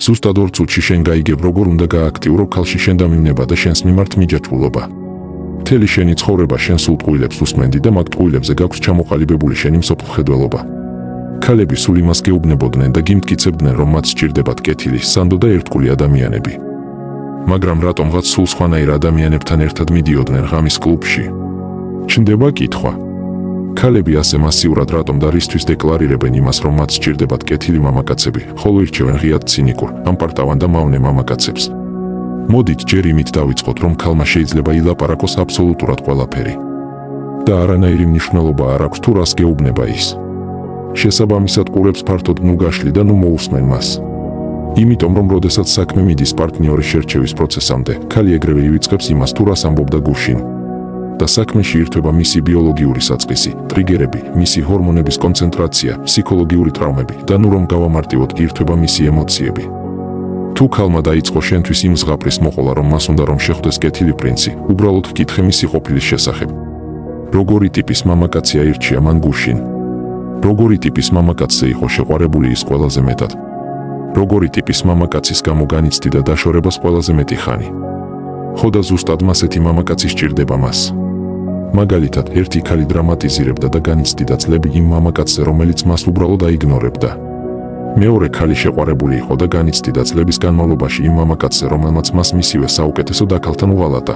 ზუსტად 2 წუთში შენ გაიგებ როგორ უნდა გააქტიურო ქალში შენ დამივნება და შენს მიმართ მიჯაჭვულობა. მთელი შენი ცხოვრება შენ სულ ტყუილებს უსმენდი და მაგ ტყუილებზე გაქვს ჩამოყალიბებული შენი მსოფლმხედველობა. ქალები სულ იმას გეუბნებოდნენ და გიმტკიცებდნენ, რომ მათ სჭირდებათ კეთილი, სანდო და ერთგული ადამიანები. მაგრამ რატომღაც სულ სხვანაირ ადამიანებთან ერთად მიდიოდნენ ღამის კლუბში? ჩნდება კითხვა. ქალები ასე მასიურად რატომ და რისთვის დეკლარირებენ იმას, რომ მათ სჭირდებათ კეთილი მამაკაცები, ხოლო ირჩევენ ღიად ცინიკურ, ამპარტავან და მავნე მამაკაცებს? მოდით ჯერ იმით დავიწყოთ, რომ ქალმა შეიძლება ილაპარაკოს აბსოლუტურად ყველაფერი. და არანაირი მნიშვნელობა არ აქვს თუ რას გეუბნება ის. შესაბამისად ყურებს ფართოდ ნუ გაშლი და ნუ მოусმენ მას. იმიტომ რომ როდესაც საქმე მიდის პარტნიორის შერჩევის პროცესამდე, ქალი ეგრევე ივიწყებს იმას თუ რას ამბობდა გუშინ. და საქმეში ირთვება მისი ბიოლოგიური საწყისი, ტრიგერები, მისი ჰორმონების კონცენტრაცია, ფსიქოლოგიური ტრავმები და ნუ რომ გავამარტივოთ, ირთვება მისი ემოციები. თუ ქალმა დაიწყო შენთვის იმ ზღაპრის მოყოლა, რომ მას უნდა რომ შეხვდეს კეთილი პრინცი, უბრალოდ ვკითხე მისი ყოფილის შესახებ. როგორი ტიპის მამაკაცი აირჩია მან გუშინ? როგორი ტიპის მამაკაცზე იყო შეყვარებული ის ყველაზე მეტად? როგორი ტიპის მამაკაცის გამო განიცდი და დაშორებას ყველაზე მეტი ხანი? ხო და ზუსტად მასეთი მამაკაცი სჭირდება მას. მაგალითად, ერთი ქალი დრამატიზირებდა და განიცდიდა წლები იმ მამაკაცზე, რომელიც მას უბრალოდ აიგნორებდა. მეორე ქალი შეყვარებული იყო და განიცდიდა წლების განმავლობაში იმ მამაკაცზე, რომელმაც მას მისივე საუკეთესო დაქალთან უღალატა.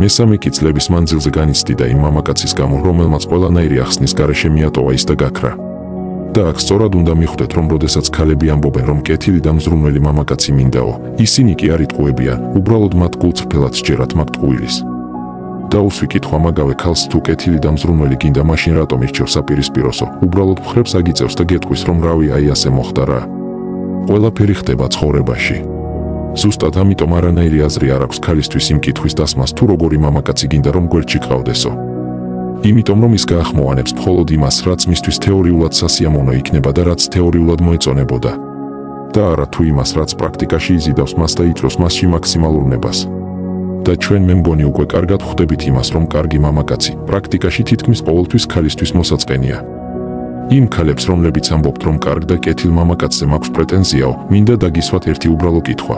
მესამე კი წლების მანძილზე განიცდიდა იმ მამაკაცის გამო, რომელმაც ყველანაირი ახსნის გარეშე მიატოვა ის და გაქრა. და აქ სწორად უნდა მიხვდეთ, რომ როდესაც ქალები ამბობენ, რომ კეთილი და მზრუნველი მამაკაცი მინდაო, ისინი კი არ იტყუებიან, უბრალოდ მათ გულწრფელად სჯერათ მაგ ტყუილის. და უსვიკითხვა მაგავე ქალს თუ კეთილი და მზრუნველი გინდა, მაშინ რატომ ირჩევს საპირისპიროსო, უბრალოდ მხრებს აგიწევს და გეტყვის, რომ რავი, აი ასე მოხდა რა. ყველაფერი ხდება ცხოვრებაში. ზუსტად ამიტომ არანაირი აზრი არ აქვს ქალისთვის იმ კითხვის დასმას, თუ როგორი მამაკაცი გინდა რომ გვერდში გყავდესო. იმიტომ რომ ის გაახმოვანებს მხოლოდ იმას, რაც მისთვის თეორიულად სასიამოვნო იქნება და რაც თეორიულად მოეწონებოდა. და არა თუ იმას, რაც პრაქტიკაში იზიდავს მას და იწვევს მასში მაქსიმალურ ნებას. და ჩვენ მე მგონი უკვე კარგად ხვდებით იმას, რომ კარგი მამაკაცი პრაქტიკაში თითქმის ყოველთვის ქალისთვის მოსაწყენია. იმ ქალებს, რომლებიც ამბობთ, რომ კარგ და კეთილ მამაკაცზე მაქვს პრეტენზიაო, მინდა დაგისვათ ერთი უბრალო კითხვა.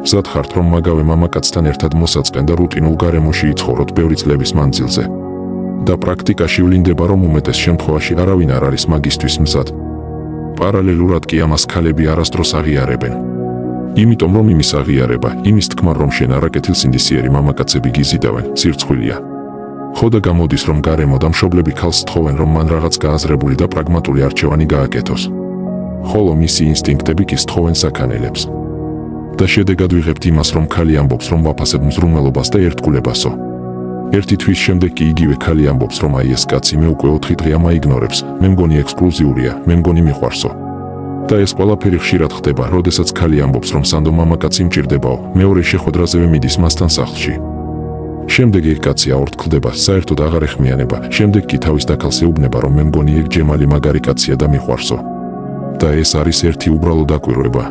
მზად ხართ, რომ მაგავე მამაკაცთან ერთად მოსაწყენ და რუტინულ გარემოში იცხოვროთ ბევრი წლების მანძილზე? და პრაქტიკაში ვლინდება, რომ უმეტეს შემთხვევაში არავინ არ არის მაგისთვის მზად. პარალელურად კი ამას ქალები არასდროს აღიარებენ. იმიტომ რომ იმის აღიარება, იმის თქმა, რომ შენ არაკეთილსინდისიერი მამაკაცები გიზიდავენ, სირცხვილია. ხო და გამოდის, რომ გარემო და მშობლები ქალს სთხოვენ, რომ მან რაღაც გააზრებული და პრაგმატული არჩევანი გააკეთოს. ხოლო მისი ინსტინქტები კი სთხოვენ საქანელებს. და შედეგად ვიღებთ იმას, რომ ქალი ამბობს, რომ ვაფასებ მზრუნველობას და ერთგულებასო. ერთი თვის შემდეგ კი იგივე ქალი ამბობს, რომ აი ეს კაცი მე უკვე 4 დღეა მაიგნორებს, მე მგონი ექსკლუზიურია, მე მგონი მიყვარსო. და ეს ყველაფერი ხშირად ხდება, როდესაც ქალი ამბობს, რომ სანდო მამაკაცი მჭირდებაო, მეორე შეხვედრაზევე მიდის მასთან სახლში. შემდეგ ეგ კაცი აორთქლდება, საერთოდ აღარ ეხმიანება, შემდეგ კი თავის დაქალს ეუბნება, რომ მე მგონი ეგ ჯემალი მაგარი კაცია და მიყვარსო. და ეს არის ერთი უბრალო დაკვირვება.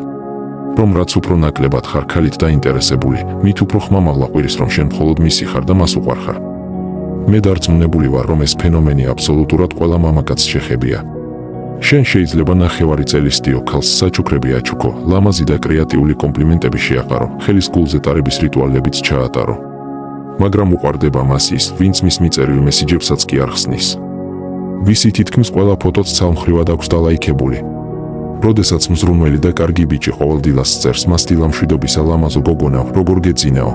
რომ რაც უფრო ნაკლებად ხარ ქალით დაინტერესებული, მით უფრო ხმამაღლა ყვირის, რომ შენ მხოლოდ მისი ხარ და მას უყვარ ხარ. მე დარწმუნებული ვარ, რომ ეს ფენომენი აბსოლუტურად ყველა მამაკაცს შეხებია. შენ შეიძლება ნახევარი წელი სდიო ქალს საჩუქრები აჩუქო, ლამაზი და კრეატიული კომპლიმენტები შეაყარო, ხელის გულზე ტარების რიტუალებიც ჩაატარო. მაგრამ უყვარდება მას ის, ვინც მის მიწერილ მესიჯებსაც კი არ ხსნის. ვისი თითქმის ყველა ფოტოც ცალმხრივად აქვს დალაიქებული. როდესაც მზრუნველი და კარგი ბიჭი ყოველ დილას წერს მას დილამშვიდობისა ლამაზო გოგონავ, როგორ გეძინაო?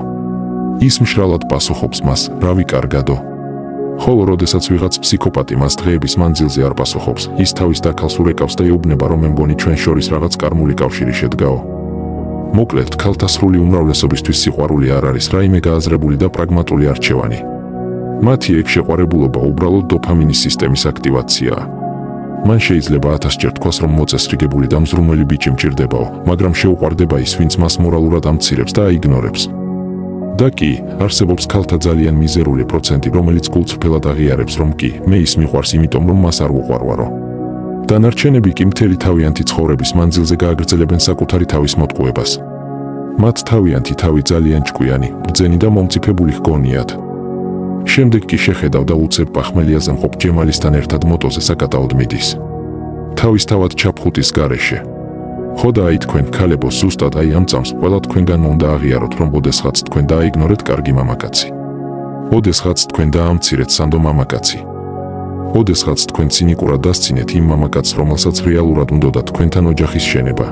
ის მშრალად პასუხობს მას, რავი კარგადო. ხოლო როდესაც ვიღაც ფსიქოპატი მას დღეების მანძილზე არ პასუხობს, ის თავის დაქალს ურეკავს და ეუბნება, რომ მე მგონი ჩვენ შორის რაღაც კარმული კავშირი შედგაო. მოკლედ, ქალთა სრული უმრავლესობისთვის სიყვარული არ არის რაიმე გააზრებული და პრაგმატული არჩევანი. მათი ეგ შეყვარებულობა უბრალოდ დოფამინის სისტემის აქტივაციაა. მან შეიძლება 1000-ჯერ თქვას, რომ მოწესრიგებული და მზრუნველი ბიჭი მჭირდებაო, მაგრამ შეუყვარდება ის, ვინც მას მორალურად ამცირებს და აიგნორებს. და კი, არსებობს ქალთა ძალიან მიზერული პროცენტი, რომელიც გულწრფელად აღიარებს, რომ კი, მე ის მიყვარს იმიტომ, რომ მას არ უყვარვარო. დანარჩენები კი მთელი თავიანთი ცხოვრების მანძილზე გააგრძელებენ საკუთარი თავის მოტყუებას. მათ თავიანთი თავი ძალიან ჭკვიანი, ბრძენი და მომწიფებული ჰგონიათ. შემდეგ კი შეხედავ და უცებ პახმელიაზე მყოფ ჯემალისთან ერთად მოტოზე საკატაოდ მიდის. თავისთავად ჩაფხუტის გარეშე. ხო და აი თქვენ ქალებო ზუსტად აი ამ წამს ყველა თქვენგან უნდა აღიაროთ რომ ოდესღაც თქვენ დააიგნორეთ კარგი მამაკაცი. ოდესღაც თქვენ დაამცირეთ სანდო მამაკაცი. ოდესღაც თქვენ ცინიკურად დასცინეთ იმ მამაკაცს რომელსაც რეალურად უნდოდა თქვენთან ოჯახის შენება.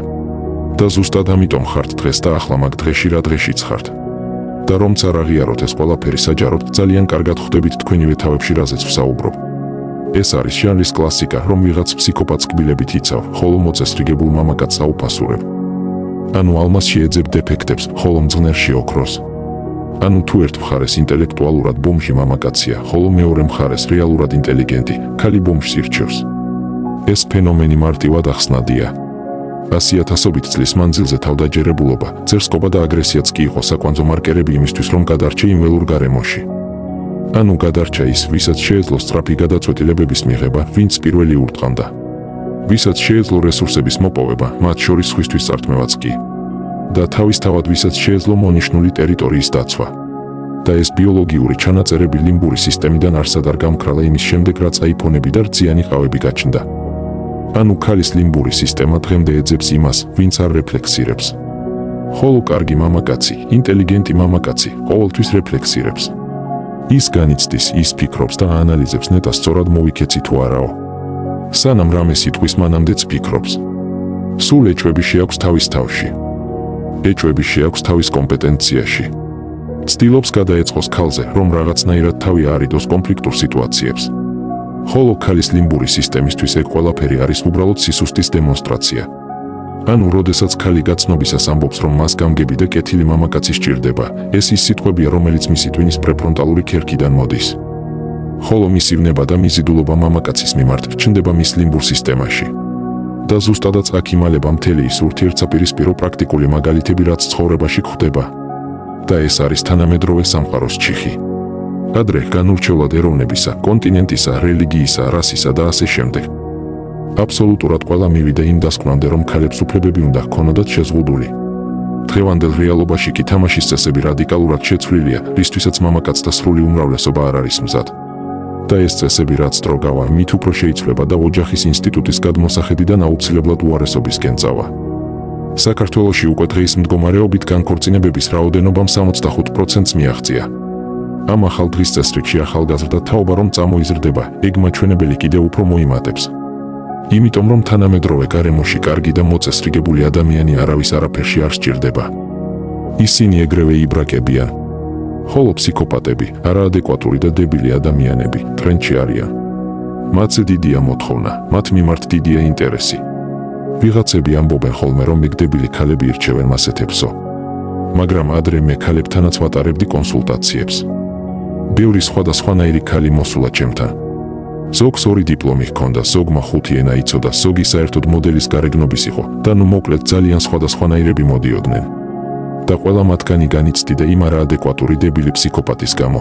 და ზუსტად ამიტომ ხართ დღეს და ახლა მაგ დღეში რა დღეშიც ხართ. და რომც არ აღიაროთ ეს ყველაფერი საჯაროდ ძალიან კარგად ხვდებით თქვენივე თავებში რაზეც ვსაუბრობ. ეს არის ჟანრის კლასიკა რომ ვიღაც ფსიქოპატს კბილებით იცავ, ხოლო მოწესრიგებულ მამაკაცს აუფასურებ. ანუ ალმას შეეძებ დეფექტებს, ხოლო მძღნელში ოქროს. ანუ თუ ერთ მხარეს ინტელექტუალურად ბომჟი მამაკაცია, ხოლო მეორე მხარეს რეალურად ინტელიგენტი, ქალი ბომჟს ირჩევს. ეს ფენომენი მარტივად ახსნადია. 100,000 წლის მანძილზე თავდაჯერებულობა, ძერსკობა და აგრესიაც კი იყო საკვანძო მარკერები იმისთვის რომ გადარჩე იმ ველურ გარემოში. ანუ გადარჩა ის, ვისაც შეეძლო სწრაფი გადაწყვეტილებების მიღება, ვინც პირველი ურტყამდა. ვისაც შეეძლო რესურსების მოპოვება, მათ შორის სხვისთვის წართმევაც კი. და თავისთავად ვისაც შეეძლო მონიშნული ტერიტორიის დაცვა. და ეს ბიოლოგიური ჩანაწერები ლიმბური სისტემიდან არსად არ გამქრალა იმის შემდეგ რაც აიფონები და რძიანი ყავები გაჩნდა. ანუ ქალის ლიმბური სისტემა დღემდე ეძებს იმას, ვინც არ რეფლექსირებს. ხოლო კარგი მამაკაცი, ინტელიგენტი მამაკაცი, ყოველთვის რეფლექსირებს. ის განიცდის, ის ფიქრობს და აანალიზებს ნეტა სწორად მოვიქეცი თუ არაო. სანამ რამე სიტყვის მანამდეც ფიქრობს. სულ ეჭვები შეაქვს თავის თავში. ეჭვები შეაქვს თავის კომპეტენციაში. ცდილობს გადაეწყოს ქალზე, რომ რაღაცნაირად თავი აარიდოს კონფლიქტურ სიტუაციებს. ხოლო ქალის ლიმბური სისტემისთვის ეგ ყველაფერი არის უბრალოდ სისუსტის დემონსტრაცია. ანუ როდესაც ქალი გაცნობისას ამბობს რომ მას გამგები და კეთილი მამაკაცი სჭირდება, ეს ის სიტყვებია რომელიც მისი ტვინის პრეფრონტალური ქერქიდან მოდის. ხოლო მისი ვნება და მიზიდულობა მამაკაცის მიმართ ჩნდება მის ლიმბურ სისტემაში. და ზუსტადაც აქ იმალება მთელი ის ურთიერთსაპირისპირო პრაქტიკული მაგალითები რაც ცხოვრებაში გვხდება. და ეს არის თანამედროვე სამყაროს ჩიხი. ადრე განურჩევლად ეროვნებისა, კონტინენტისა, რელიგიისა, რასისა და ასე შემდეგ. აბსოლუტურად ყველა მივიდა იმ დასკვნამდე რომ ქალებს უფლებები უნდა ჰქონოდათ შეზღუდული. დღევანდელ რეალობაში კი თამაშის წესები რადიკალურად შეცვლილია, რისთვისაც მამაკაცთა სრული უმრავლესობა არ არის მზად. და ეს წესები რაც დრო გავა, მით უფრო შეიცვლება და ოჯახის ინსტიტუტის გადმოსახედიდან აუცილებლად უარესობისკენ წავა. საქართველოში უკვე დღის მდგომარეობით განქორწინებების რაოდენობამ 65%-ს მიაღწია. ამ ახალ დღის წესრიგში ახალგაზრდა თაობა რომ წამოიზრდება, ეგ მაჩვენებელი კიდევ უფრო მოიმატებს. იმიტომ რომ თანამედროვე გარემოში კარგი და მოწესრიგებული ადამიანი არავის არაფერში არ სჭირდება. ისინი ეგრევე იბრაკებიან. ხოლო ფსიქოპატები, არაადეკვატური და დებილი ადამიანები, ტრენდში არიან. მათზე დიდია მოთხოვნა, მათ მიმართ დიდია ინტერესი. ვიღაცები ამბობენ ხოლმე რომ მეგდებული ქალები ირჩევენ მასეთებსო. მაგრამ ადრე მე ქალებთანაც ვატარებდი კონსულტაციებს. ბევრი სხვადასხვანაირი ქალი მოსულა ჩემთან. ზოგს 2 დიპლომი ჰქონდა, ზოგმა 5 ენა იცოდა, ზოგი საერთოდ მოდელის გარეგნობის იყო და ნუ მოკლედ ძალიან სხვადასხვანაირები მოდიოდნენ. და ყველა მათგანი განიცდიდა იმ არაადეკვატური დებილი ფსიქოპატის გამო.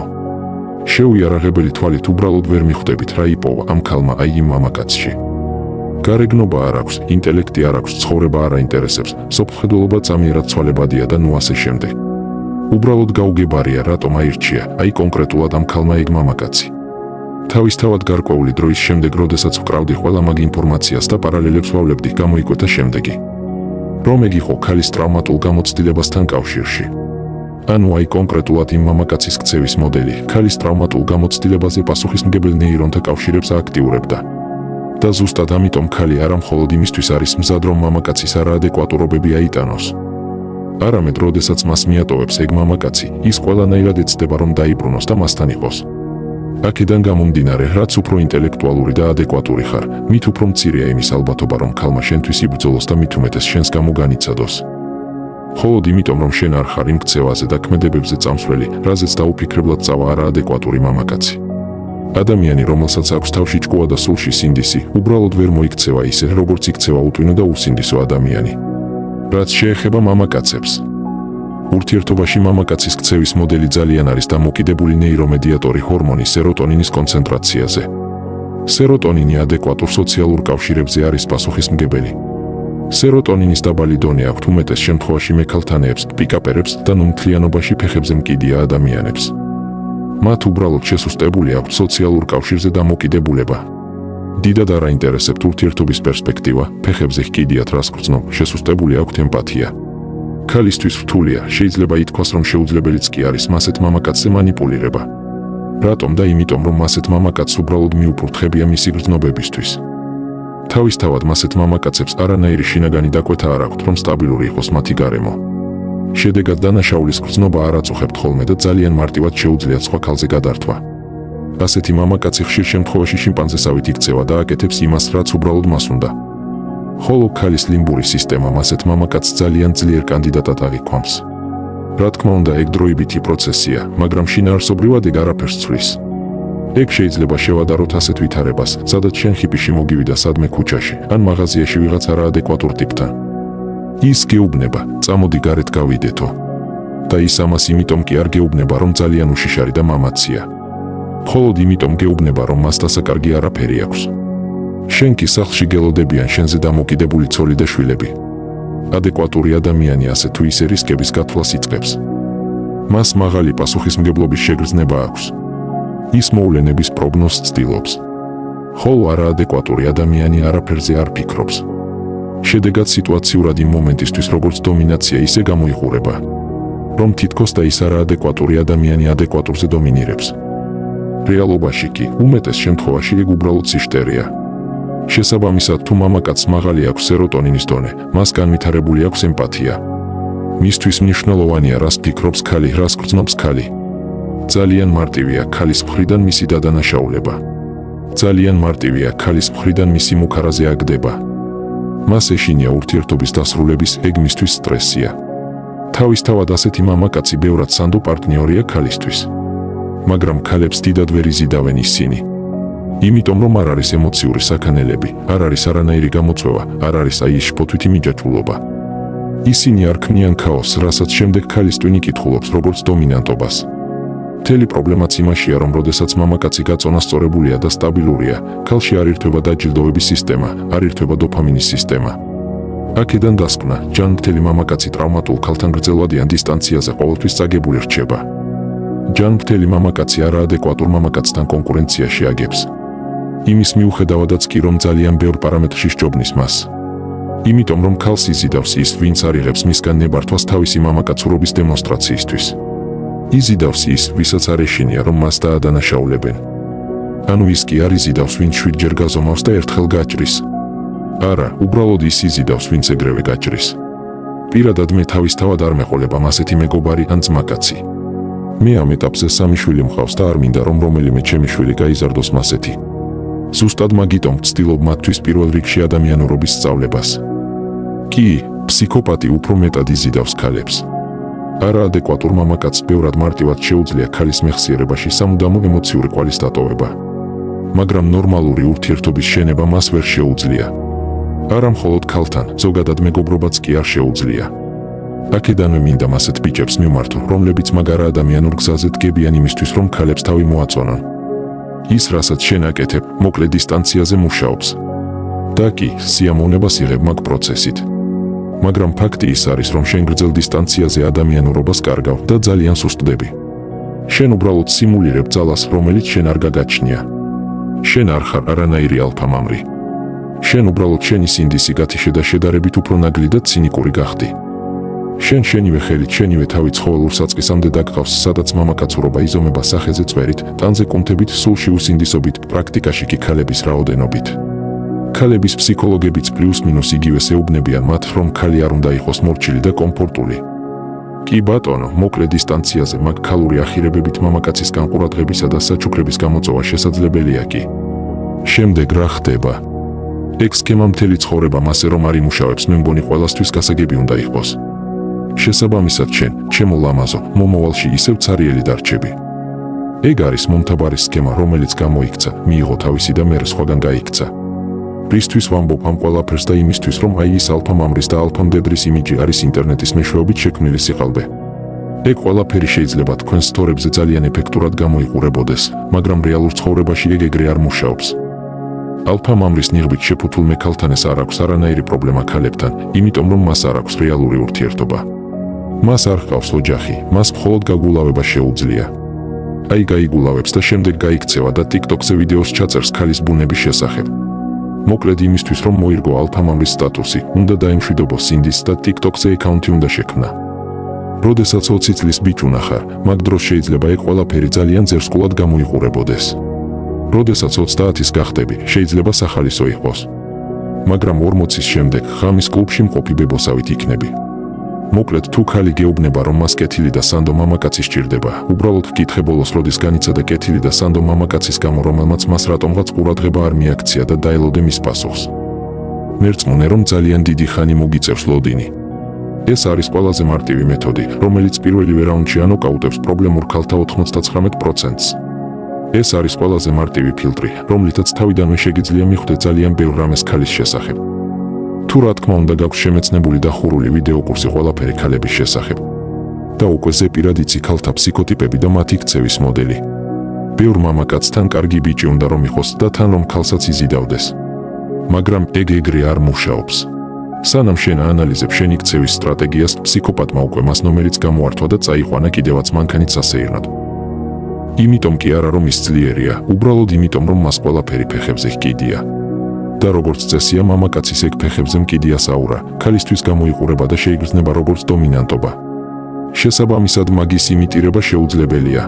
შეუიარაღებელი თვალით უბრალოდ ვერ მიხვდებით რა იპოვა ამ ქალმა აი იმ მამაკაცში. გარეგნობა არ აქვს, ინტელექტი არ აქვს, ცხოვრება არ აინტერესებს, სოფლმხედველობა წამიერად ცვალებადია და ნუ ასე შემდეგ. უბრალოდ გაუგებარია რატომ აირჩია აი კონკრეტულად ამ ქალმა ეგ მამაკაცი. თავისთავად გარკვეული დროის შემდეგ, როდესაც ვკრავდი ყველა მაგ ინფორმაციას და პარალელებს ვავლებდი, გამოიკვეთა შემდეგი. რომ ეგ იყო ქალის ტრავმატულ გამოცდილებასთან კავშირში. ანუ აი კონკრეტულად იმ მამაკაცის ქცევის მოდელი, ქალის ტრავმატულ გამოცდილებაზე პასუხისმგებელ ნეირონთა კავშირებს ააქტიურებდა. და ზუსტად ამიტომ ქალი არა მხოლოდ იმისთვის არის მზად რომ მამაკაცის არაადეკვატურობები აიტანოს. არამედ როდესაც მას მიატოვებს ეგ მამაკაცი, ის ყველანაირად ეცდება რომ დაიბრუნოს და მასთან იყოს. აქედან გამომდინარე, რაც უფრო ინტელექტუალური და ადეკვატური ხარ, მით უფრო მცირეა იმის ალბათობა რომ ქალმა შენთვის იბრძოლოს და მით უმეტეს შენს გამო განიცადოს. მხოლოდ იმიტომ რომ შენ არ ხარ იმ ქცევაზე და ქმედებებზე წამსვლელი, რაზეც დაუფიქრებლად წავა არაადეკვატური მამაკაცი. ადამიანი, რომელსაც აქვს თავში ჭკუა და სულში სინდისი, უბრალოდ ვერ მოიქცევა ისე, როგორც იქცევა უტვინო და უსინდისო ადამიანი. რაც შეეხება მამაკაცებს. ურთიერთობაში მამაკაცის ქცევის მოდელი ძალიან არის დამოკიდებული ნეირომედიატორი ჰორმონი სეროტონინის კონცენტრაციაზე. სეროტონინი ადეკვატურ სოციალურ კავშირებზე არის პასუხისმგებელი. სეროტონინის დაბალი დონე აქვთ უმეტეს შემთხვევაში მექალთანეებს, პიკაპერებს და ნუ მთლიანობაში ფეხებზე მკიდია ადამიანებს. მათ უბრალოდ შესუსტებული აქვთ სოციალურ კავშირზე დამოკიდებულება. დიდად არ აინტერესებთ ურთიერთობის პერსპექტივა, ფეხებზე ჰკიდიათ რას გრძნობ, შესუსტებული აქვთ ემპათია. ქალისთვის რთულია, შეიძლება ითქვას, რომ შეუძლებელიც კი არის მასეთ მამაკაცზე მანიპულირება. რატომ და იმიტომ, რომ მასეთ მამაკაცს უბრალოდ მიუფრთხებია მისი გრძნობებისთვის. თავისთავად მასეთ მამაკაცებს არანაირი შინაგანი დაკვეთა არ აქვთ, რომ სტაბილური იყოს მათი გარემო. შედეგად დანაშაულის გრძნობა არ აწუხებთ ხოლმე და ძალიან მარტივად შეუძლიათ სხვა ქალზე გადართვა. ასეთი მამაკაცი ხშირ შემთხვევაში შიმპანზესავით იქცევა და აკეთებს იმას, რაც უბრალოდ მას უნდა. ხოლო ქალის ლიმბური სისტემა მასეთ მამაკაცს ძალიან ძლიერ კანდიდატად აღიქვამს. რა თქმა უნდა, ეგ დროებითი პროცესია, მაგრამ შინაარსობრივად ეგ არაფერს ცვლის. ეგ შეიძლება შევადაროთ ასეთ ვითარებას, სადაც შენ ხიპიში მოგივიდა სადმე ქუჩაში, ან მაღაზიაში ვიღაც არაადეკვატურ ტიპთან. ის გეუბნება, წამოდი გარეთ გავიდეთო. და ის ამას იმიტომ კი არ გეუბნება, რომ ძალიან უშიშარი და მამაცია. მხოლოდ იმიტომ გეუბნება, რომ მას დასაკარგი არაფერი აქვს. შენ კი სახლში გელოდებიან შენზე დამოკიდებული ცოლი და შვილები. ადეკვატური ადამიანი ასე თუ ისე რისკების გათვლას იწყებს. მას მაღალი პასუხისმგებლობის შეგრძნება აქვს. ის მოვლენების პროგნოზს ცდილობს. ხოლო არაადეკვატური ადამიანი არაფერზე არ ფიქრობს. შედეგად სიტუაციურად იმ მომენტისთვის როგორც დომინაცია ისე გამოიყურება, რომ თითქოს და ის არაადეკვატური ადამიანი ადეკვატურზე დომინირებს. რეალობაში კი, უმეტეს შემთხვევაში ეგ უბრალოდ სიშტერია. შესაბამისად, თუ მამაკაცს მაღალი აქვს სეროტონინის დონე, მას განვითარებული აქვს ემპათია. მისთვის მნიშვნელოვანია, რას ფიქრობს ქალი, რას გრძნობს ქალი. ძალიან მარტივია ქალის მხრიდან მისი დადანაშაულება. ძალიან მარტივია ქალის მხრიდან მისი მუქარაზე აგდება. მას ეშინია ურთიერთობის დასრულების, ეგ მისთვის სტრესია. თავისთავად ასეთი მამაკაცი ბევრად სანდო პარტნიორია ქალისთვის. მაგრამ ქალებს დიდად ვერ იზიდავენ ისინი. იმიტომ რომ არ არის ემოციური საქანელები, არ არის არანაირი გამოწვევა, არ არის აი შფოთვითი მიჯაჭვულობა. ისინი არ ქმნიან ქაოსს, რასაც შემდეგ ქალის ტვინი კითხულობს როგორც დომინანტობას. მთელი პრობლემაც იმაშია, რომ როდესაც მამაკაცი გაწონასწორებულია და სტაბილურია, ქალში არ ირთვება დაჯილდოების სისტემა, არ ირთვება დოფამინის სისტემა. აქედან დასკვნა, ჯანმრთელი მამაკაცი ტრავმატულ ქალთან გრძელვადიან დისტანციაზე ყოველთვის წაგებული რჩება. ჯანმრთელი მამაკაცი არაადეკვატურ მამაკაცთან კონკურენციაში აგებს. იმის მიუხედავადაც კი, რომ ძალიან ბევრ პარამეტრში სჯობნის მას. იმიტომ რომ ქალს იზიდავს ის, ვინც არ იღებს მისგან ნებართვას თავისი მამაკაცურობის დემონსტრაციისთვის. იზიდავს ის, ვისაც არ ეშინია, რომ მას დაადანაშაულებენ. ანუ ის კი არ იზიდავს, ვინც 7 ჯერ გაზომავს და ერთხელ გაჭრის. არა, უბრალოდ ის იზიდავს, ვინც ეგრევე გაჭრის. პირადად მე თავისთავად არ მეყოლება ასეთი მეგობარი ან ძმაკაცი. მე ამ ეტაპზე 3 შვილი მყავს და არ მინდა, რომ რომელიმე ჩემი შვილი გაიზარდოს მასეთი. ზუსტად მაგიტომ ვცდილობ მათთვის პირველ რიგში ადამიანურობის სწავლებას. კი, ფსიქოპატი უფრო მეტად იზიდავს ქალებს. არაადეკვატურ მამაკაცს ბევრად მარტივად შეუძლია ქალის მეხსიერებაში სამუდამო ემოციური კვალის დატოვება. მაგრამ ნორმალური ურთიერთობის შენება მას ვერ შეუძლია. არა მხოლოდ ქალთან, ზოგადად მეგობრობაც კი არ შეუძლია. აქედანვე მინდა ასეთ ბიჭებს მივმართო, რომლებიც მაგარა ადამიანურ გზაზე დგებიან იმისთვის, რომ ქალებს თავი მოაწონონ. ის, რასაც შენ აკეთებ, მოკლე დისტანციაზე მუშაობს. და კი, სიამოვნებას იღებ მაგ პროცესით. მაგრამ ფაქტი ის არის, რომ შენ გრძელ დისტანციაზე ადამიანურობას კარგავ და ძალიან სუსტდები. შენ უბრალოდ სიმულირებ ძალას, რომელიც შენ არ გაგაჩნია. შენ არ ხარ არანაირი ალფა მამრი. შენ უბრალოდ შენი სინდისი გათიშე და შედარებით უფრო ნაგლი და ცინიკური გახდი. შენ შენივე ხელით, შენივე თავი ცხოველურ საწყისამდე დაგყავს, სადაც მამაკაცურობა იზომება სახეზე წვერით, ტანზე კუნთებით, სულში უსინდისობით, პრაქტიკაში კი ქალების რაოდენობით. ქალების ფსიქოლოგებიც პლუს-მინუს იგივეს ეუბნებიან მათ, რომ ქალი არ უნდა იყოს მორჩილი და კომფორტული. კი ბატონო, მოკლე დისტანციაზე მაგ ქალური ახირებებით მამაკაცისგან ყურადღებისა და საჩუქრების გამოწვევა შესაძლებელია კი. შემდეგ რა ხდება? ეგ სქემა მთელი ცხოვრება მასე რომ არ იმუშავებს, მე მგონი ყველასთვის გასაგები უნდა იყოს. შესაბამისად შენ, ჩემო ლამაზო, მომავალში ისევ ცარიელი დარჩები. ეგ არის მომთაბარი სქემა, რომელიც გამოიქცა, მიიღო თავისი და მერე სხვაგან გაიქცა. რისთვის ვამბობ ამ ყველაფერს და იმისთვის, რომ აი ის ალფა მამრის და ალფა მდედრის იმიჯი არის ინტერნეტის მეშვეობით შექმნილი სიყალბე. ეგ ყველაფერი შეიძლება თქვენს სტორებზე ძალიან ეფექტურად გამოიყურებოდეს, მაგრამ რეალურ ცხოვრებაში ეგ ეგრე არ მუშაობს. ალფა მამრის ნიღბით შეფუთულ მექალთან ეს არ აქვს არანაირი პრობლემა ქალებთან, იმიტომ რომ მას არ აქვს რეალური ურთიერთობა. მას არ ჰყავს ოჯახი, მას მხოლოდ გაგულავება შეუძლია. აი გაიგულავებს და შემდეგ გაიქცევა და TikTok-ზე ვიდეოს ჩაწერს ქალის ბუნების შესახებ. მოკლედ იმისთვის რომ მოირგო ალფა-მამრის სტატუსი, უნდა დაემშვიდობო სინდის და TikTok-ზე აკაუნტი უნდა შექმნა. როდესაც 20 წლის ბიჭ უნახარ, მაგ დროს შეიძლება ეგ ყველაფერი ძალიან ძერსკულად გამოიყურებოდეს. როდესაც 30-ის გახდები, შეიძლება სახალისო იყოს. მაგრამ 40-ის შემდეგ ღამის კლუბში მყოფი ბებოსავით იქნები. მოკლედ თუ ქალი გეუბნება რომ მას კეთილი და სანდო მამაკაცი სჭირდება, უბრალოდ ვკითხე ბოლოს როდის განიცადა კეთილი და სანდო მამაკაცის გამო რომელმაც მას რატომღაც ყურადღება არ მიაქცია და დაელოდე მის პასუხს. მერწმუნე რომ ძალიან დიდი ხანი მოგიწევს ლოდინი. ეს არის ყველაზე მარტივი მეთოდი, რომელიც პირველივე რაუნდში ანოკაუტებს პრობლემურ ქალთა 99%-ს. ეს არის ყველაზე მარტივი ფილტრი, რომლითაც თავიდანვე შეგიძლია მიხვდე ძალიან ბევრ რამეს ქალის შესახებ. თუ რა თქმა უნდა გაქვს შემეცნებული და ხურული ვიდეო კურსი ყველაფერი ქალების შესახებ. და უკვე ზეპირად იცი ქალთა ფსიქოტიპები და მათი ქცევის მოდელი. ბევრ მამაკაცთან კარგი ბიჭი უნდა რომ იყოს და თან რომ ქალსაც იზიდავდეს. მაგრამ ეგ ეგრე არ მუშაობს. სანამ შენ აანალიზებ შენი ქცევის სტრატეგიას, ფსიქოპატმა უკვე მას ნომერიც გამოართვა და წაიყვანა კიდევაც მანქანით სასეირნოდ. იმიტომ კი არა რომ ის ძლიერია, უბრალოდ იმიტომ რომ მას ყველაფერი ფეხებზე ჰკიდია. და როგორც წესია მამაკაცის ეგ ფეხებზე მკიდიას აურა, ქალისთვის გამოიყურება და შეიგრძნება როგორც დომინანტობა. შესაბამისად მაგის იმიტირება შეუძლებელია.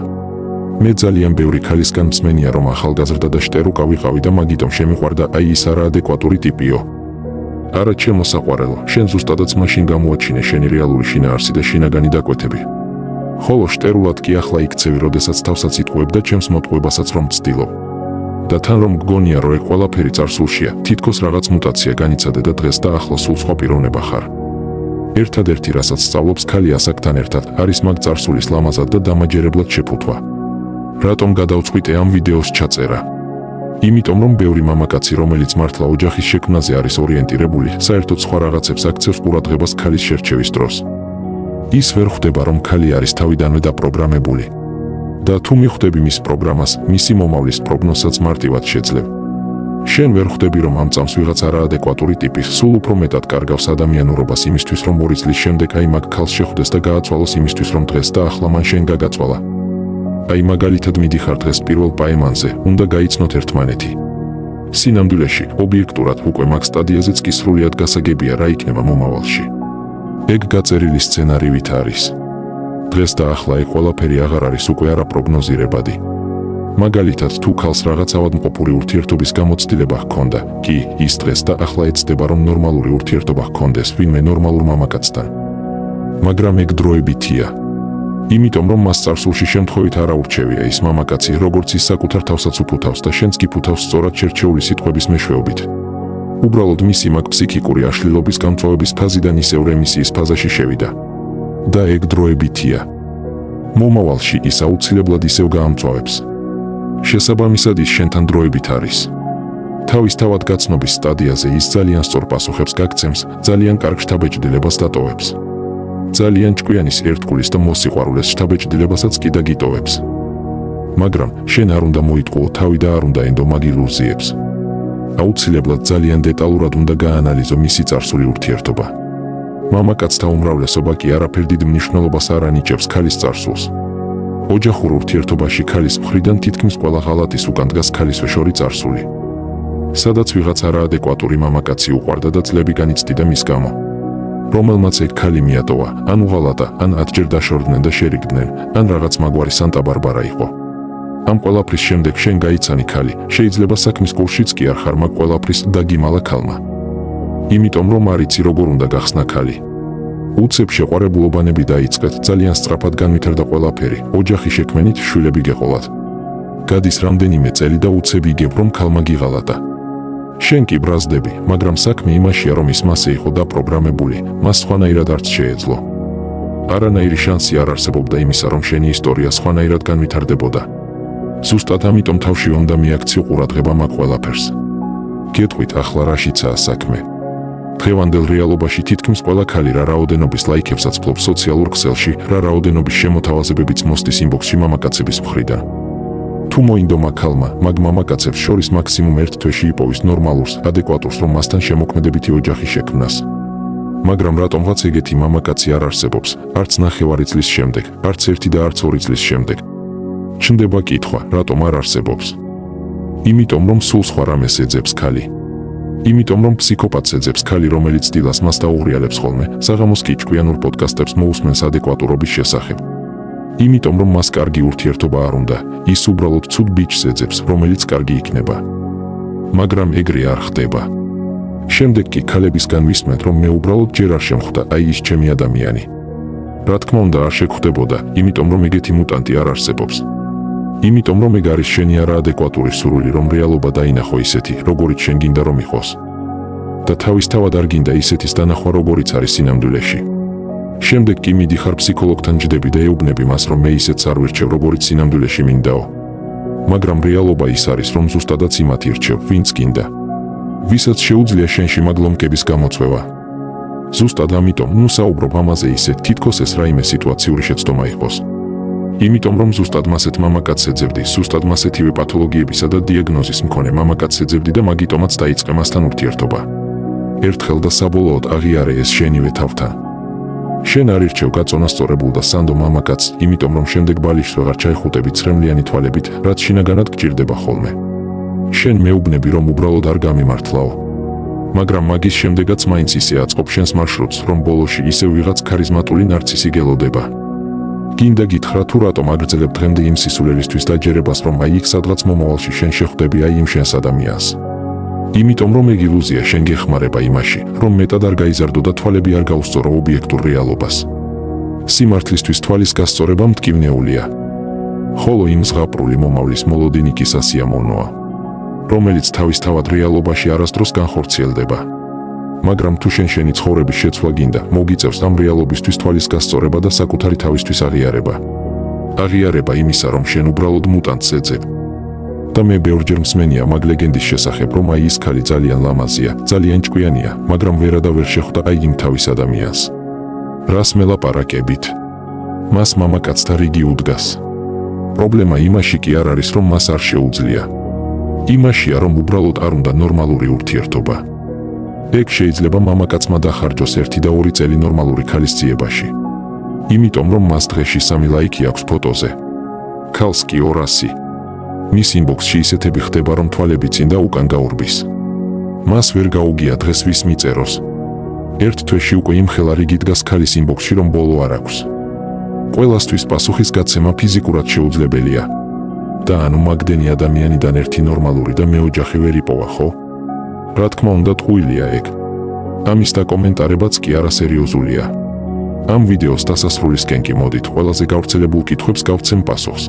მე ძალიან ბევრი ქალისგან მსმენია რომ ახალგაზრდა და შტერუკა ვიყავი და მაგიტომ შემიყვარდა აი ის არაადეკვატური ტიპიო. არა ჩემო საყვარელო, შენ ზუსტადაც მაშინ გამოაჩინე შენი რეალური შინაარსი და შინაგანი დაკვეთები. ხოლო შტერულად კი ახლა იქცევი, როდესაც თავსაც იტყუებ და ჩემს მოტყუებასაც რომ ვცდილობ. და თან რომ გგონია რომ ეგ ყველაფერი წარსულშია, თითქოს რაღაც მუტაცია განიცადე და დღეს და ახლო სულ სხვა პიროვნება ხარ. ერთადერთი რასაც სწავლობს ქალი ასაკთან ერთად, არის მაგ წარსულის ლამაზად და დამაჯერებლად შეფუთვა. რატომ გადავწყვიტე ამ ვიდეოს ჩაწერა? იმიტომ რომ ბევრი მამაკაცი, რომელიც მართლა ოჯახის შექმნაზე არის ორიენტირებული, საერთოდ სხვა რაღაცებს აქცევს ყურადღებას ქალის შერჩევის დროს. ის ვერ ხვდება რომ ქალი არის თავიდანვე დაპროგრამებული. და თუ მიხვდები მის პროგრამას, მისი მომავლის პროგნოზსაც მარტივად შეძლებ. შენ ვერ ხვდები რომ ამ წამს ვიღაც არაადეკვატური ტიპის სულ უფრო მეტად კარგავს ადამიანურობას იმისთვის რომ 2 წლის შემდეგ აი მაგ ქალს შეხვდეს და გააცვალოს იმისთვის რომ დღეს და ახლა მან შენ გაგაცვალა. აი მაგალითად მიდიხარ დღეს პირველ პაემანზე, უნდა გაიცნოთ ერთმანეთი. სინამდვილეში, ობიექტურად უკვე მაგ სტადიაზეც კი სრულიად გასაგებია რა იქნება მომავალში. ეგ გაწერილი სცენარივით არის. დღეს და ახლა ეგ ყველაფერი აღარ არის უკვე არაპროგნოზირებადი. მაგალითად თუ ქალს რაღაც ავადმყოფური ურთიერთობის გამოცდილება ჰქონდა, კი ის დღეს და ახლა ეცდება რომ ნორმალური ურთიერთობა ჰქონდეს ვინმე ნორმალურ მამაკაცთან. მაგრამ ეგ დროებითია. იმიტომ რომ მას წარსულში შემთხვევით არ აურჩევია ის მამაკაცი, როგორც ის საკუთარ თავსაც უფუთავს და შენც კი ფუთავს სწორად შერჩეული სიტყვების მეშვეობით. უბრალოდ მისი მაგ ფსიქიკური აშლილობის გამწვავების ფაზიდან ისევ რემისიის ფაზაში შევიდა. და ეგ დროებითია. მომავალში ის აუცილებლად ისევ გაამწვავებს. შესაბამისად ის შენთან დროებით არის. თავისთავად გაცნობის სტადიაზე ის ძალიან სწორ პასუხებს გაგცემს, ძალიან კარგ შთაბეჭდილებას დატოვებს. ძალიან ჭკვიანის ერთგულის და მოსიყვარულეს შთაბეჭდილებასაც კი დაგიტოვებს. მაგრამ შენ არ უნდა მოიტყუო თავი და არ უნდა ენდო მაგ ილუზიებს. აუცილებლად ძალიან დეტალურად უნდა გაანალიზო მისი წარსული ურთიერთობა. მამაკაცთა უმრავლესობა კი არაფერ დიდ მნიშვნელობას არ ანიჭებს ქალის წარსულს. ოჯახურ ურთიერთობაში ქალის მხრიდან თითქმის ყველა ღალატის უკან დგას ქალისვე წარსული. სადაც ვიღაც არაადეკვატური მამაკაცი უყვარდა და წლები განიცდიდა მის გამო. რომელმაც ეგ ქალი მიატოვა, ან უღალატა, ან 10 ჯერ დაშორდნენ და შერიგდნენ, ან რაღაც მაგვარი სანტა-ბარბარა იყო. ამ ყველაფრის შემდეგ შენ გაიცანი ქალი, შეიძლება საქმის კურსშიც კი არ ხარ მაგ ყველაფრის დაგიმალა ქალმა. იმიტომ რომ არ იცი როგორ უნდა გახსნა ქალი. უცებ შეყვარებულობანები დაიწყეთ, ძალიან სწრაფად განვითარდა ყველაფერი, ოჯახი შექმენით, შვილები გეყოლათ. გადის რამდენიმე წელი და უცებ იგებ რომ ქალმა გიღალატა. შენ კი ბრაზდები, მაგრამ საქმე იმაშია რომ ის მასე იყო დაპროგრამებული, მას სხვანაირად არც შეეძლო. არანაირი შანსი არ არსებობდა იმისა რომ შენი ისტორია სხვანაირად განვითარდებოდა. ზუსტად ამიტომ თავში უნდა მიაქციო ყურადღება მაგ ყველაფერს. გეტყვით ახლა რაშიცაა საქმე. დღევანდელ რეალობაში თითქმის ყველა ქალი რა რაოდენობის ლაიქებსაც ფლობს სოციალურ ქსელში, რა რაოდენობის შემოთავაზებებიც მოსდის ინბოქსში მამაკაცების მხრიდან. თუ მოინდომა ქალმა, მაგ მამაკაცებს შორის მაქსიმუმ 1 თვეში იპოვის ნორმალურს, ადეკვატურს, რომ მასთან შემოქმედებითი ოჯახი შექმნას. მაგრამ რატომღაც ეგეთი მამაკაცი არ არსებობს, არც 9 წლის შემდეგ, არც 1 და არც 2 წლის შემდეგ. ჩნდება კითხვა, რატომ არ არსებობს? იმიტომ რომ სულ სხვა რამეს ეძებს ქალი. იმიტომ რომ ფსიქოპათს ეძებს ქალი, რომელიც დილას მას დაუღრიალებს ხოლმე, საღამოს კი ჭკვიანურ პოდკასტებს მოусმენს ადეკვატურობის შესახებ. იმიტომ რომ მას კარგი ურთიერთობა არ უნდა, ის უბრალოდ ცუდ ბიჭს ეძებს, რომელიც კარგი იქნება. მაგრამ ეგრე არ ხდება. შემდეგ კი ქალებისგან ვისმენთ, რომ მე უბრალოდ ჯერ არ შემხვდა, აი ის ჩემი ადამიანი. რა თქმა უნდა არ შეგვხვდებოდა, იმიტომ რომ ეგეთი მუტანტი არ არსებობს. იმიტომ რომ ეგ არის შენი არაადეკვატური სურვილი, რომ რეალობა დაინახო ისეთი, როგორიც შენ გინდა რომ იყოს. და თავისთავად არ გინდა ისეთის დანახვა, როგორიც არის სინამდვილეში. შემდეგ კი მიდიხარ ფსიქოლოგთან ჯდები და ეუბნები მას, რომ მე ისეთს არ ვირჩევ, როგორიც სინამდვილეში მინდაო. მაგრამ რეალობა ის არის, რომ ზუსტადაც იმათ ირჩევ, ვინც გინდა. ვისაც შეუძლია შენში მადლომკების გამოწვევა. ზუსტად ამიტომ, საუბრობ ამაზე ისე, თითქოს ეს რაიმე სიტუაციური შეცდომა იყოს. იმიტომ რომ ზუსტად მასეთ მამაკაცს ეძებდი, ზუსტად მასეთივე პათოლოგიებისა და დიაგნოზის მქონე მამაკაცს ეძებდი და მაგიტომაც დაიწყე მასთან ურთიერთობა. ერთხელ და საბოლოოდ აღიარე ეს შენივე თავთან. შენ არ ირჩევ გაწონასწორებულ და სანდო მამაკაცს, იმიტომ რომ შემდეგ ბალიშს ვეღარ ჩაიხუტები ცრემლიანი თვალებით, რაც შინაგანად გჭირდება ხოლმე. შენ მეუბნები, რომ უბრალოდ არ გამიმართლაო. მაგრამ მაგის შემდეგაც მაინც ისე აწყობ შენს მარშრუტს, რომ ბოლოში ისევ ვიღაც ქარიზმატული ნარცისი გელოდება. გინდა გითხრა, თუ რატომ აგრძელებ დღემდე იმ სისულელისთვის დაჯერებას, რომ აი იქ სადღაც მომავალში შენ შეხვდები აი იმ შენს ადამიანს. იმიტომ რომ ეგ ილუზია შენ გეხმარება იმაში, რომ მეტად არ გაიზარდო და თვალები არ გაუსწორო ობიექტურ რეალობას. სიმართლისთვის თვალის გასწორება მტკივნეულია. ხოლო იმ ზღაპრული მომავლის მოლოდინი კი სასიამოვნოა, რომელიც თავისთავად რეალობაში არასდროს განხორციელდება. მაგრამ თუ შენი ცხოვრების შეცვლა გინდა, მოგიწევს ამ რეალობისთვის თვალის გასწორება და საკუთარი თავისთვის აღიარება. აღიარება იმისა, რომ შენ უბრალოდ მუტანტს ეძებ. და მე ბევრჯერ მსმენია მაგ ლეგენდის შესახებ, რომ აი ის ქალი ძალიან ლამაზია, ძალიან ჭკვიანია, მაგრამ ვერა და ვერ შეხვდა აი იმ თავის ადამიანს. რას მელაპარაკებით? მას მამაკაცთა რიგი უდგას. პრობლემა იმაში კი არ არის, რომ მას არ შეუძლია. იმაშია, რომ უბრალოდ არ უნდა ნორმალური ურთიერთობა. ეგ შეიძლება მამაკაცმა დახარჯოს 1 და 2 წელი ნორმალური ქალის ძიებაში. იმიტომ რომ მას დღეში 3 ლაიქი აქვს ფოტოზე. ქალს კი 200. მის ინბოქსში ისეთები ხდება, რომ თვალები წინ და უკან გაურბის. მას ვერ გაუგია დღეს ვის მიწეროს. ერთ თვეში უკვე იმხელა რიგი დგას ქალის ინბოქსში, რომ ბოლო არ აქვს. ყველასთვის პასუხის გაცემა ფიზიკურად შეუძლებელია. და ანუ მაგდენი ადამიანიდან ერთი ნორმალური და მეოჯახე ვერ იპოვა, ხო? რა თქმა უნდა ტყუილია ეგ. ამის დაკომენტარებაც კი არასერიოზულია. ამ ვიდეოს დასასრულისკენ კი მოდით ყველაზე გავრცელებულ კითხვებს გავცემ პასუხს.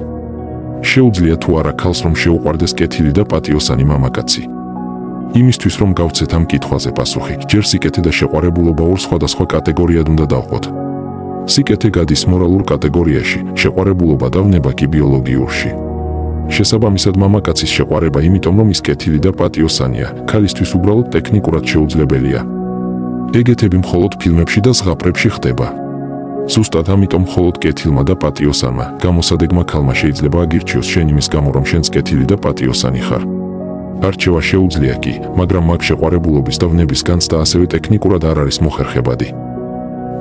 შეუძლია თუ არა ქალს რომ შეუყვარდეს კეთილი და პატიოსანი მამაკაცი? იმისთვის რომ გავცეთ ამ კითხვაზე პასუხი, ჯერ სიკეთე და შეყვარებულობა ორ სხვადასხვა კატეგორიად უნდა დავყოთ. სიკეთე გადის მორალურ კატეგორიაში, შეყვარებულობა დავნება კი ბიოლოგიურში. შესაბამისად მამაკაცის შეყვარება, იმიტომ რომ ის კეთილი და პატიოსანია, ქალისთვის უბრალოდ ტექნიკურად შეუძლებელია. ეგეთები მხოლოდ ფილმებში და ზღაპრებში ხდება. ზუსტად ამიტომ მხოლოდ კეთილმა და პატიოსანმა, გამოსადეგმა ქალმა შეიძლება აგირჩიოს შენ იმის გამო, რომ შენც კეთილი და პატიოსანი ხარ. არჩევა შეუძლია კი, მაგრამ მაგ შეყვარებულობის და ვნების განცდა ასევე ტექნიკურად არ არის მოხერხებადი.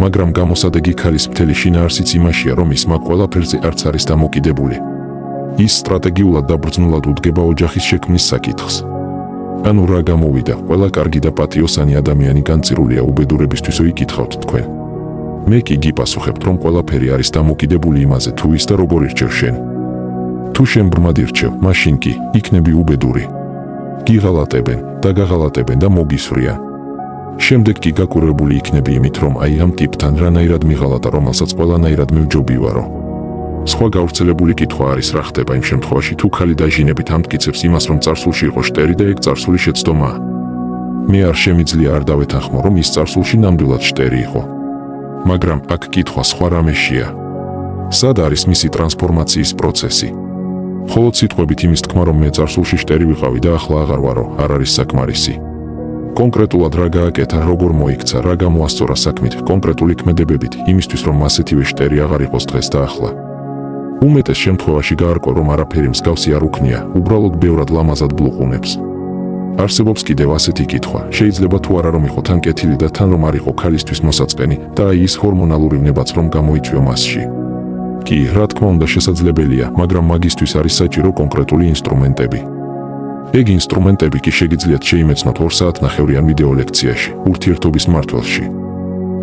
მაგრამ გამოსადეგი ქალის მთელი შინაარსიც იმაშია, რომ ის მაგ ყველაფერზე არც არის დამოკიდებული. ის სტრატეგიულად და ბრძნულად უდგება ოჯახის შექმნის საკითხს. ანუ რა გამოვიდა, ყველა კარგი და პატიოსანი ადამიანი განწირულია უბედურებისთვისო იკითხავთ თქვენ. მე კი გიპასუხებთ, რომ ყველაფერი არის დამოკიდებული იმაზე, თუ ის და როგორ ირჩევ შენ. თუ შენ ბრმად ირჩევ, მაშინ კი იქნები უბედური. გიღალატებენ, დაგაღალატებენ და მოგისვრიან. შემდეგ კი გაკურებული იქნები იმით, რომ აი ამ ტიპთან რანაირად მიღალატა, რომელსაც ყველანაირად მევჯობივარო. სხვა გავრცელებული კითხვა არის, რა ხდება იმ შემთხვევაში, თუ ქალი დაჟინებით ამტკიცებს იმას, რომ წარსულში იყო შტერი და ეგ წარსული შეცდომაა. მე არ შემიძლია არ დავეთანხმო, რომ ის წარსულში ნამდვილად შტერი იყო. მაგრამ აქ კითხვა სხვა რამეშია. სად არის მისი ტრანსფორმაციის პროცესი? მხოლოდ სიტყვებით იმის თქმა, რომ მე წარსულში შტერი ვიყავი და ახლა აღარ ვარო, არ არის საკმარისი. კონკრეტულად რა გააკეთა, როგორ მოიქცა, რა გამოასწორა საქმით, კონკრეტული ქმედებებით, იმისთვის რომ ასეთივე შტერი აღარ იყოს დღეს და ახლა. უმეტეს შემთხვევაში გაარკვევ, რომ არაფერი მსგავსი არ უქნია, უბრალოდ ბევრად ლამაზად ბლუყუნებს. არსებობს კიდევ ასეთი კითხვა, შეიძლება თუ არა რომ იყო თან კეთილი და თან რომ არ იყო ქალისთვის მოსაწყენი და აი ის ჰორმონალური ვნებაც რომ გამოიწვია მასში. კი, რა თქმა უნდა შესაძლებელია, მაგრამ მაგისთვის არის საჭირო კონკრეტული ინსტრუმენტები. ეგ ინსტრუმენტები კი შეგიძლიათ შეიმეცნოთ 2 საათნახევრიან ვიდეო ლექციაში, ურთიერთობის მმართველში.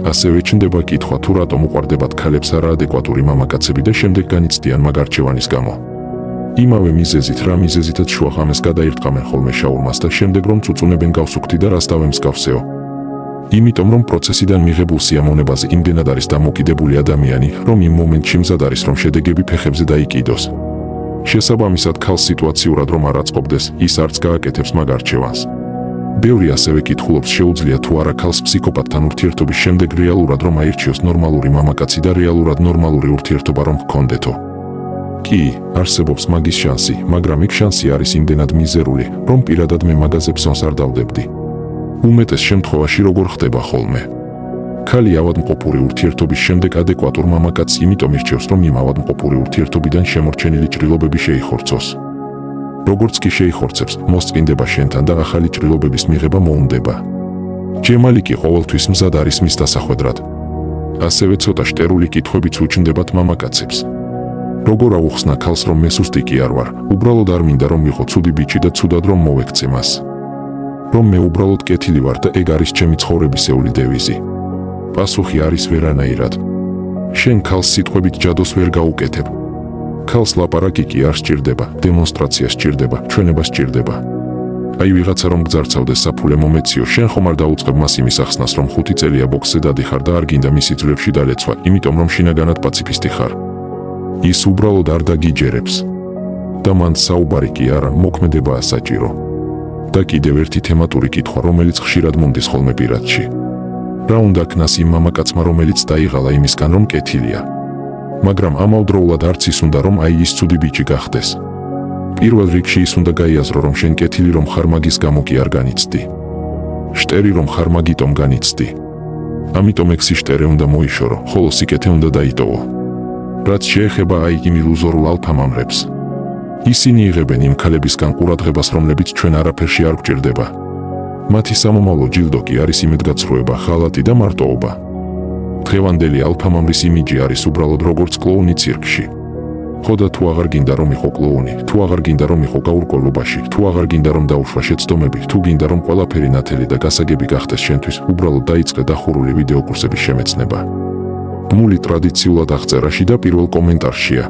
ასევე ჩნდება კითხვა, თუ რატომ უყვარდებათ ქალებს არაადეკვატური მამაკაცები და შემდეგ განიცდიან მაგ არჩევანის გამო. იმავე მიზეზით, რა მიზეზითაც შუახამეს გადაირტყამენ ხოლმე შაურმას და შემდეგ რომ წუწუნებენ გავსუქთი და რას დავემსგავსეო. იმიტომ რომ პროცესიდან მიღებულ სიამოვნებაზე იმდენად არის დამოკიდებული ადამიანი, რომ იმ მომენტში მზად არის რომ შედეგები ფეხებზე დაიკიდოს. შესაბამისად ქალს სიტუაციურად რომ არ აწყობდეს, ის არც გააკეთებს მაგ არჩევანს. ბევრი ასევე კითხულობს, შეუძლია თუ არა ქალს ფსიქოპატთან ურთიერთობის შემდეგ რეალურად რომ აირჩიოს ნორმალური მამაკაცი და რეალურად ნორმალური ურთიერთობა რომ ჰქონდეთო. კი, არსებობს მაგის შანსი, მაგრამ ეგ შანსი არის იმდენად მიზერული, რომ პირადად მე მაგაზე ფსონს არ დავდებდი. უმეტეს შემთხვევაში როგორ ხდება ხოლმე? ქალი ავადმყოფური ურთიერთობის შემდეგ ადეკვატურ მამაკაცს იმიტომ ირჩევს, რომ იმ ავადმყოფური ურთიერთობიდან შემორჩენილი ჭრილობები შეიხორცოს. როგორც კი შეიხორცებს, მოსწინდება შენთან და ახალი ჭრილობების მიღება მოუნდება. ჯემალი კი ყოველთვის მზად არის მის დასახვედრად. ასევე ცოტა შტერული კითხვებიც უჩნდებათ მამაკაცებს. როგორ აუხსნა ქალს, რომ მე სუსტი კი არ ვარ, უბრალოდ არ მინდა რომ ვიყო ცუდი ბიჭი და ცუდად რომ მოვექცე მას. რომ მე უბრალოდ კეთილი ვარ და ეგ არის ჩემი ცხოვრებისეული დევიზი. პასუხი არის ვერანაირად. შენ ქალს სიტყვებით ჯადოს ვერ გაუკეთებ. ქალს ლაპარაკი კი არ სჭირდება, დემონსტრაცია სჭირდება, ჩვენება სჭირდება. აი ვიღაცა რომ გძარცავდეს საფულე მომეციო, შენ ხომ არ დაუწყებ მას იმის ახსნას, რომ 5 წელია ბოქსზე დადიხარ და არ გინდა მისი ძვლებში დალეცვა, იმიტომ რომ შინაგანად პაციფისტი ხარ. ის უბრალოდ არ დაგიჯერებს. და მან საუბარი კი არა, მოქმედებაა საჭირო. და კიდევ ერთი თემატური კითხვა, რომელიც ხშირად მომდის ხოლმე პირადში. რა უნდა ქნას იმ მამაკაცმა, რომელიც დაიღალა იმისგან, რომ კეთილია. მაგრამ ამავდროულად არც ის უნდა, რომ აი ის ცუდი ბიჭი გახდეს. პირველ რიგში ის უნდა გაიაზრო, რომ შენ კეთილი რომ ხარ, მაგის გამო კი არ განიცდი. შტერი რომ ხარ, მაგიტომ განიცდი. ამიტომ ეგ სიშტერე უნდა მოიშორო, ხოლო სიკეთე უნდა დაიტოვო. რაც შეეხება აი იმ ილუზორულ ალფამამრებს. ისინი იღებენ იმ ქალებისგან ყურადღებას, რომლებიც ჩვენ არაფერში არ გვჭირდება. მათი სამომავლო ჯილდო კი არის იმედგაცრუება, ხალატი და მარტოობა. დღევანდელი ალფამამრის იმიჯი არის უბრალოდ როგორც კლოუნი ცირკში. ხო და თუ აღარ გინდა რომ იყო კლოუნი, თუ აღარ გინდა რომ იყო გაურკვევლობაში, თუ აღარ გინდა რომ დაუშვა შეცდომები, თუ გინდა რომ ყველაფერი ნათელი და გასაგები გახდეს შენთვის, უბრალოდ დაიწყე დახურული ვიდეო კურსების შემეცნება. ბმული ტრადიციულად აღწერაში და პირველ კომენტარშია.